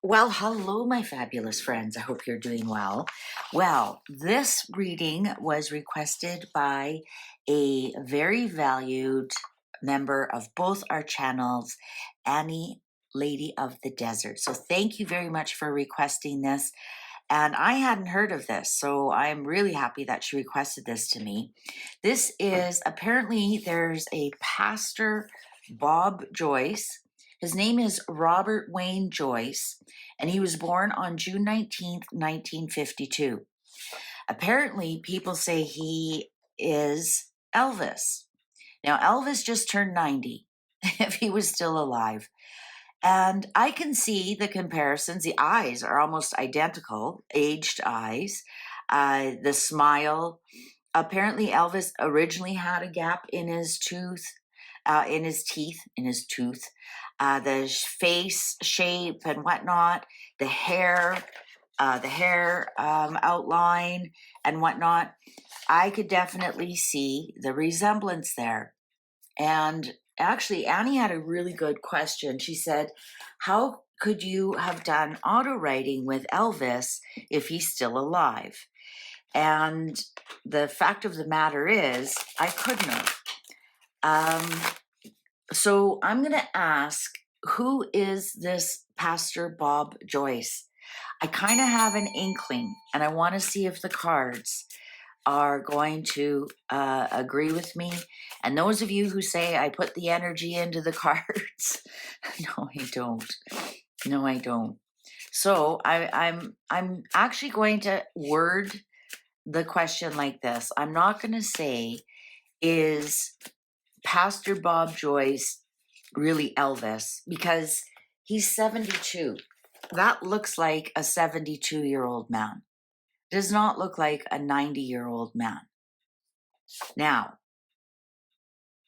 Well, hello, my fabulous friends. I hope you're doing well. Well, this reading was requested by a very valued member of both our channels, Annie, Lady of the Desert. So, thank you very much for requesting this. And I hadn't heard of this, so I'm really happy that she requested this to me. This is apparently there's a Pastor Bob Joyce. His name is Robert Wayne Joyce, and he was born on June 19th, 1952. Apparently, people say he is Elvis. Now, Elvis just turned 90, if he was still alive. And I can see the comparisons. The eyes are almost identical, aged eyes. The smile. Apparently, Elvis originally had a gap in his tooth, in his teeth, in his tooth. The face shape and whatnot, the hair, outline and whatnot. I could definitely see the resemblance there. And actually, Annie had a really good question. She said, how could you have done auto writing with Elvis if he's still alive? And the fact of the matter is, I couldn't have. So I'm going to ask, who is this Pastor Bob Joyce? I kind of have an inkling, and I want to see if the cards are going to agree with me. And those of you who say I put the energy into the cards, no, I don't. No, I don't. So I'm actually going to word the question like this. I'm not going to say, is Pastor Bob Joyce really Elvis? Because he's 72. That looks like a 72-year-old man. Does not look like a 90-year-old man. Now,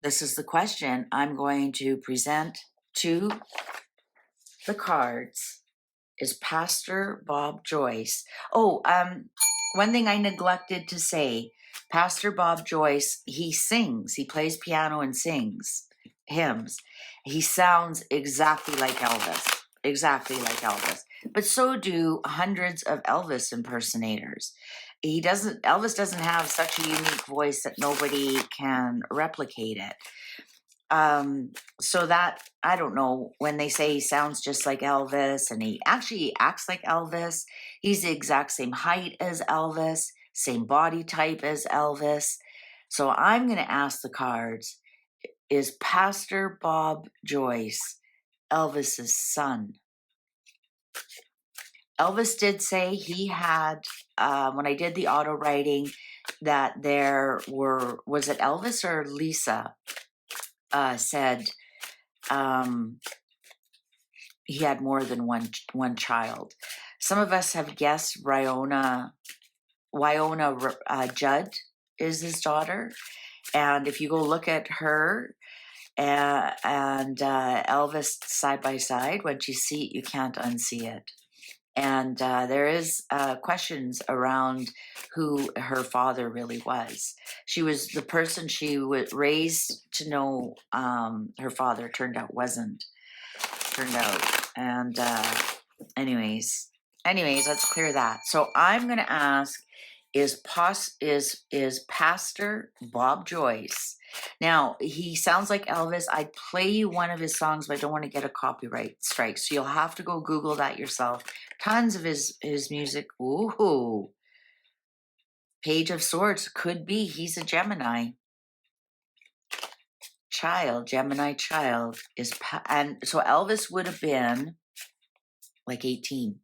this is the question I'm going to present to the cards. Is Pastor Bob Joyce. One thing I neglected to say, Pastor Bob Joyce, he sings. He plays piano and sings hymns. He sounds exactly like Elvis. Exactly like Elvis. But so do hundreds of Elvis impersonators. Elvis doesn't have such a unique voice that nobody can replicate it. So that, I don't know, when they say he sounds just like Elvis and he actually acts like Elvis, he's the exact same height as Elvis, same body type as Elvis. So I'm going to ask the cards, is Pastor Bob Joyce Elvis's son? Elvis did say he had, when I did the auto writing, that was it Elvis or Lisa said he had more than one child. Some of us have guessed Wynonna Judd is his daughter. And if you go look at her and Elvis side by side, once you see it, you can't unsee it. And there is questions around who her father really was. She was the person she was raised to know. Her father turned out. And anyways, let's clear that. So I'm going to ask, is Pastor Bob Joyce? Now, he sounds like Elvis. I'd play you one of his songs, but I don't want to get a copyright strike. So you'll have to go Google that yourself. Tons of his music. Ooh. Page of Swords. Could be. He's a Gemini. Gemini child. And so Elvis would have been like 18.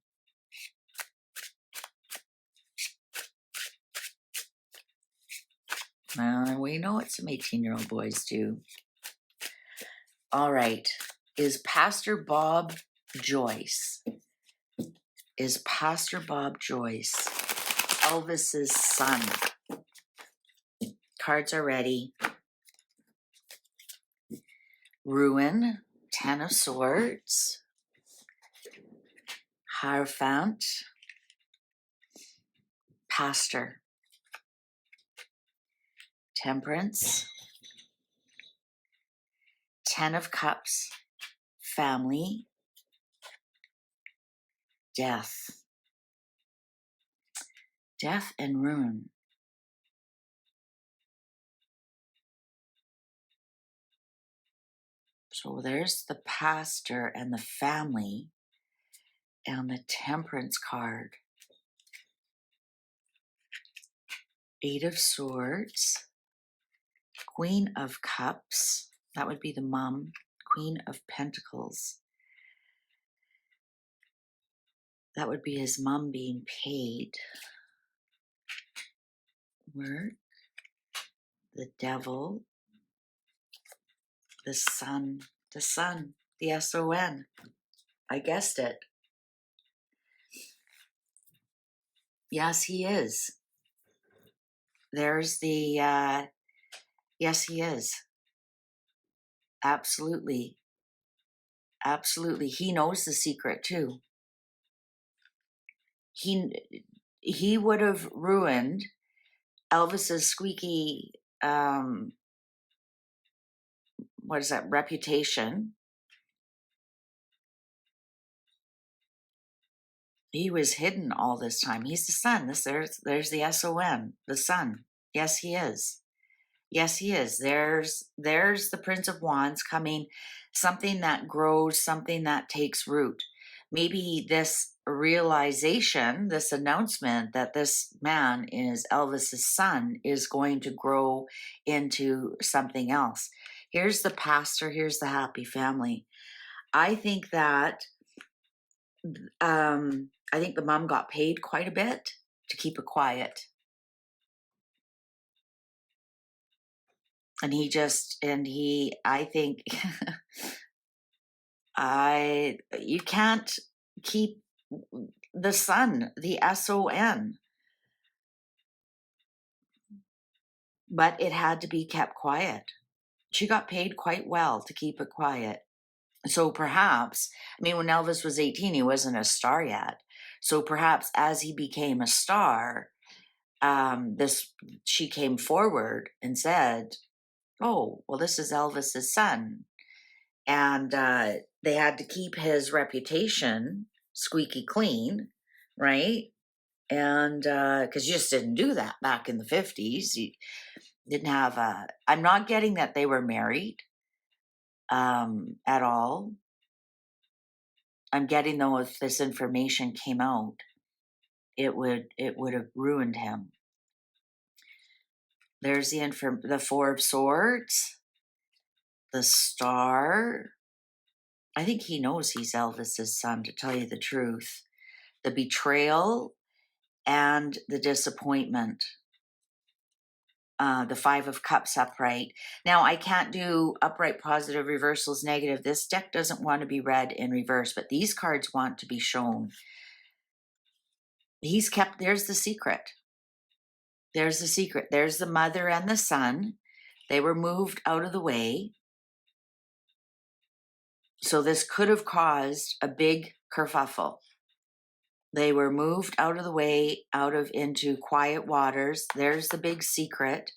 We know what some 18-year-old boys do. All right. Is Pastor Bob Joyce Elvis's son? Cards are ready. Ruin, 10 of Swords, Hierophant, Pastor, Temperance, 10 of Cups, Family, death. Death and ruin. So there's the pastor and the family and the temperance card. 8 of Swords. Queen of Cups. That would be the mom. Queen of Pentacles. That would be his mom being paid. Work. The Devil. The Sun. The Sun. The S-O-N. I guessed it. Yes, he is. There's the, yes, he is. Absolutely. Absolutely. He knows the secret too. He would have ruined Elvis's squeaky, what is that, reputation. He was hidden all this time. He's the sun. There's the S-O-N, the sun. Yes, he is. Yes, he is. There's the Prince of Wands coming, something that grows, something that takes root. Maybe this realization, this announcement that this man is Elvis's son is going to grow into something else. Here's the pastor, here's the happy family. I think that the mom got paid quite a bit to keep it quiet. And I think you can't keep the sun, the S-O-N, but it had to be kept quiet. She got paid quite well to keep it quiet. So perhaps, when Elvis was 18, he wasn't a star yet. So perhaps as he became a star, she came forward and said, oh, well, this is Elvis's son. And they had to keep his reputation squeaky clean, right? And because you just didn't do that back in the 50s. You didn't have I'm not getting that they were married at all. I'm getting, though, if this information came out, it would have ruined him. There's the 4 of Swords, the Star. I think he knows he's Elvis's son, to tell you the truth. The Betrayal and the Disappointment. The 5 of Cups upright. Now, I can't do upright, positive, reversals, negative. This deck doesn't want to be read in reverse, but these cards want to be shown. There's the secret. There's the secret. There's the mother and the son. They were moved out of the way. So this could have caused a big kerfuffle. They were moved out of the way, into quiet waters. There's the big secret.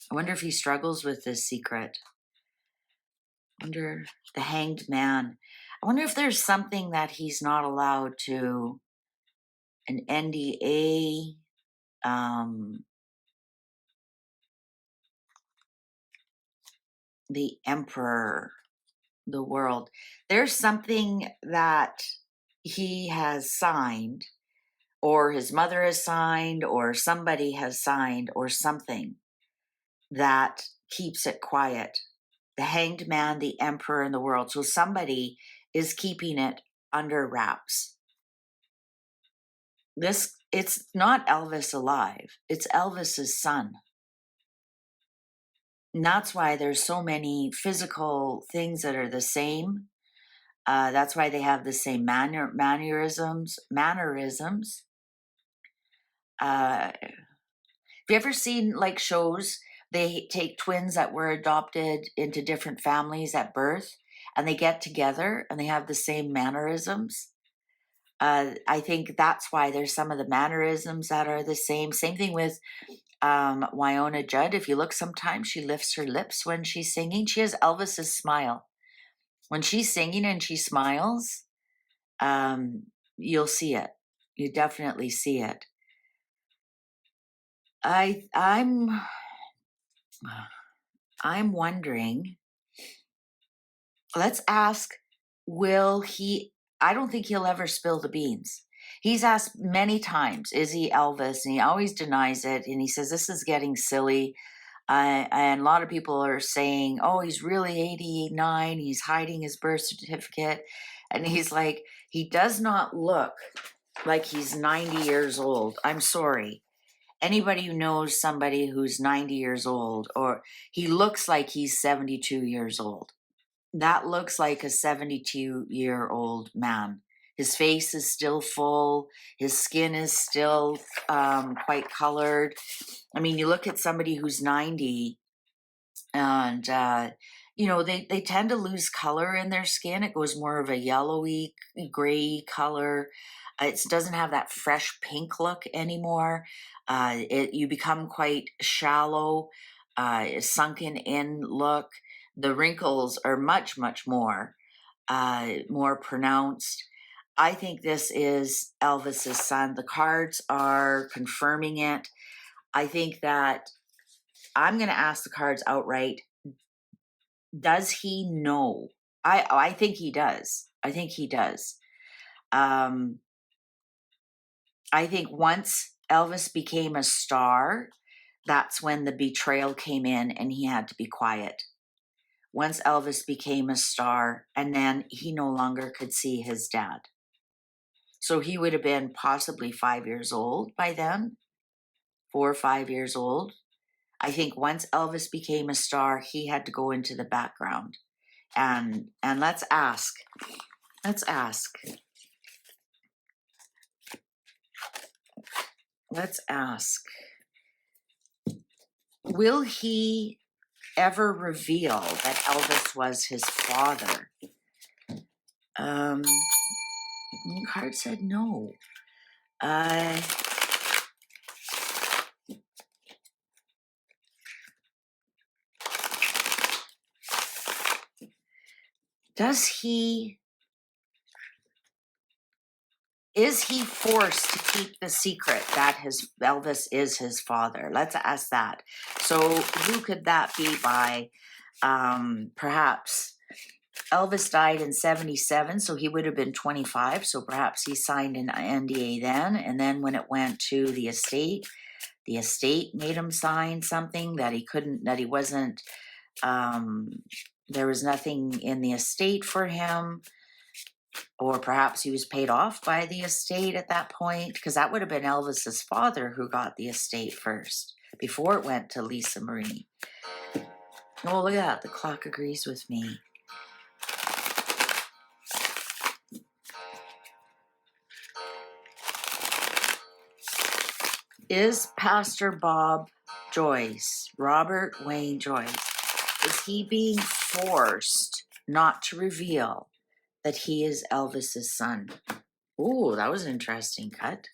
I wonder if he struggles with this secret. I wonder, the Hanged Man. I wonder if there's something that he's not allowed to, an NDA, the Emperor, the World. There's something that he has signed, or his mother has signed, or somebody has signed, or something that keeps it quiet. The Hanged Man, the Emperor, and the World. So somebody is keeping it under wraps. It's not Elvis alive. It's Elvis's son. And that's why there's so many physical things that are the same. That's why they have the same mannerisms. Have you ever seen shows? They take twins that were adopted into different families at birth, and they get together and they have the same mannerisms. I think that's why there's some of the mannerisms that are the same. Same thing with Wynonna Judd. If you look, sometimes she lifts her lips when she's singing. She has Elvis's smile. When she's singing and she smiles, you'll see it. You definitely see it. I'm wondering, let's ask, will he, I don't think he'll ever spill the beans. He's asked many times, is he Elvis? And he always denies it. And he says, this is getting silly. And a lot of people are saying, oh, he's really 89. He's hiding his birth certificate. And he's like, he does not look like he's 90 years old. I'm sorry. Anybody who knows somebody who's 90 years old, or he looks like he's 72 years old. That looks like a 72-year-old man. His face is still full. His skin is still quite colored. I mean, you look at somebody who's 90 and, they tend to lose color in their skin. It goes more of a yellowy, gray color. It doesn't have that fresh pink look anymore. You become quite shallow, sunken in look. The wrinkles are much, much more pronounced. I think this is Elvis's son. The cards are confirming it. I think that I'm going to ask the cards outright. Does he know? I think he does. I think he does. I think once Elvis became a star, that's when the betrayal came in and he had to be quiet. Once Elvis became a star, and then he no longer could see his dad. So he would have been possibly 5 years old by then, 4 or 5 years old. I think once Elvis became a star, he had to go into the background. And let's ask. Let's ask. Let's ask. Will he ever reveal that Elvis was his father? The card said no. Is he forced to keep the secret that Elvis is his father? Let's ask that. So who could that be by? Perhaps Elvis died in 77, so he would have been 25. So perhaps he signed an NDA then. And then when it went to the estate made him sign something that he wasn't, there was nothing in the estate for him. Or perhaps he was paid off by the estate at that point, because that would have been Elvis's father who got the estate first, before it went to Lisa Marie. Oh, look at that. The clock agrees with me. Is Pastor Bob Joyce, Robert Wayne Joyce, is he being forced not to reveal that he is Elvis's son? Ooh, that was an interesting cut.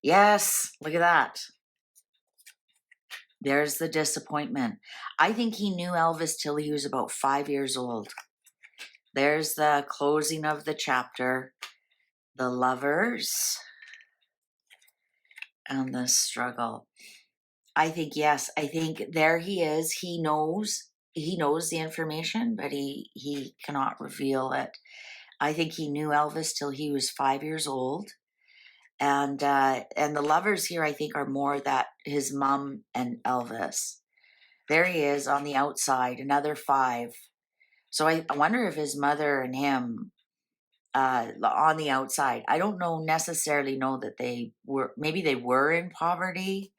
Yes, look at that. There's the disappointment. I think he knew Elvis till he was about 5 years old. There's the closing of the chapter. The lovers and the struggle. I think, yes, I think there he is. He knows the information, but he cannot reveal it. I think he knew Elvis till he was 5 years old. And the lovers here, I think, are more that his mom and Elvis. There he is on the outside, another 5. So I wonder if his mother and him on the outside. I don't necessarily know that maybe they were in poverty.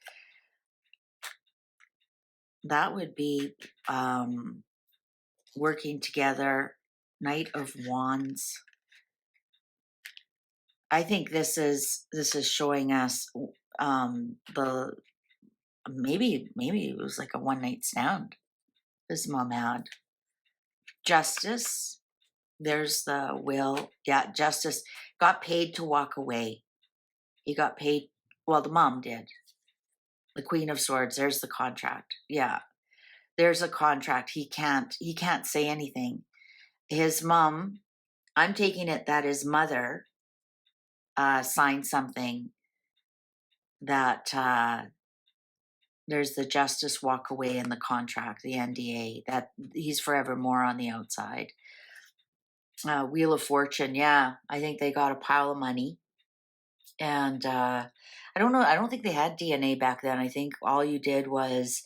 That would be working together. Knight of Wands. I think this is showing us the maybe it was like a one night stand his mom had. Justice. There's the will. Yeah, Justice got paid to walk away. He got paid. Well, the mom did. The Queen of Swords. There's the contract. Yeah, there's a contract. He can't say anything. His mom. I'm taking it that his mother sign something that there's the justice walk away in the contract, the NDA, that he's forevermore on the outside. Wheel of Fortune, yeah, I think they got a pile of money. And I don't know, I don't think they had DNA back then. I think all you did was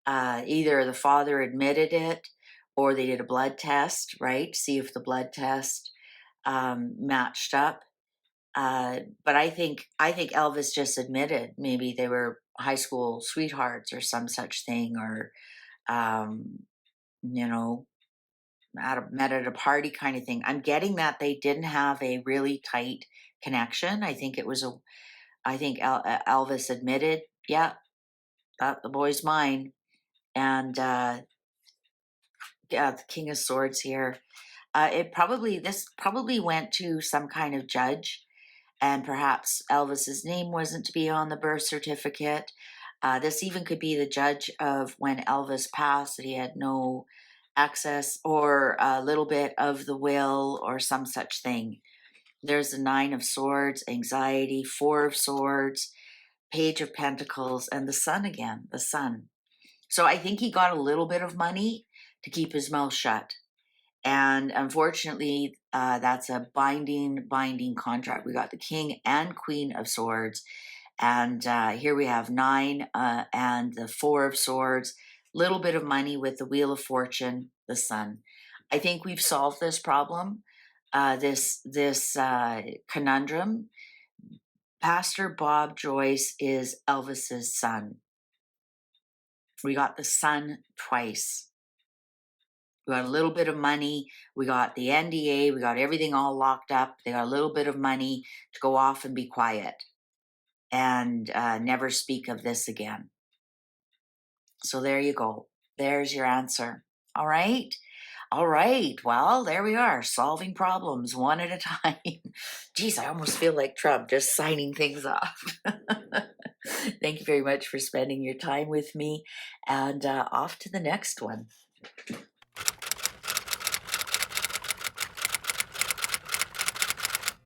either the father admitted it or they did a blood test, right? See if the blood test matched up. But I think Elvis just admitted maybe they were high school sweethearts or some such thing, or um, you know, met at a party kind of thing. I'm getting that they didn't have a really tight connection. I think it was a. I think Elvis admitted, yeah, that the boy's mine, and yeah, the King of Swords here. This probably went to some kind of judge, and perhaps Elvis's name wasn't to be on the birth certificate. This even could be the judge of when Elvis passed, that he had no access or a little bit of the will or some such thing. There's the Nine of Swords, anxiety, Four of Swords, Page of Pentacles, and the Sun again, the Sun. So I think he got a little bit of money to keep his mouth shut. And unfortunately, that's a binding contract. We got the King and Queen of Swords. And here we have 9 and the Four of Swords. Little bit of money with the Wheel of Fortune, the Sun. I think we've solved this problem, this conundrum. Pastor Bob Joyce is Elvis's son. We got the Sun twice. We got a little bit of money. We got the NDA. We got everything all locked up. They got a little bit of money to go off and be quiet and never speak of this again. So there you go. There's your answer. All right. All right. Well, there we are, solving problems one at a time. Geez, I almost feel like Trump, just signing things off. Thank you very much for spending your time with me, and off to the next one.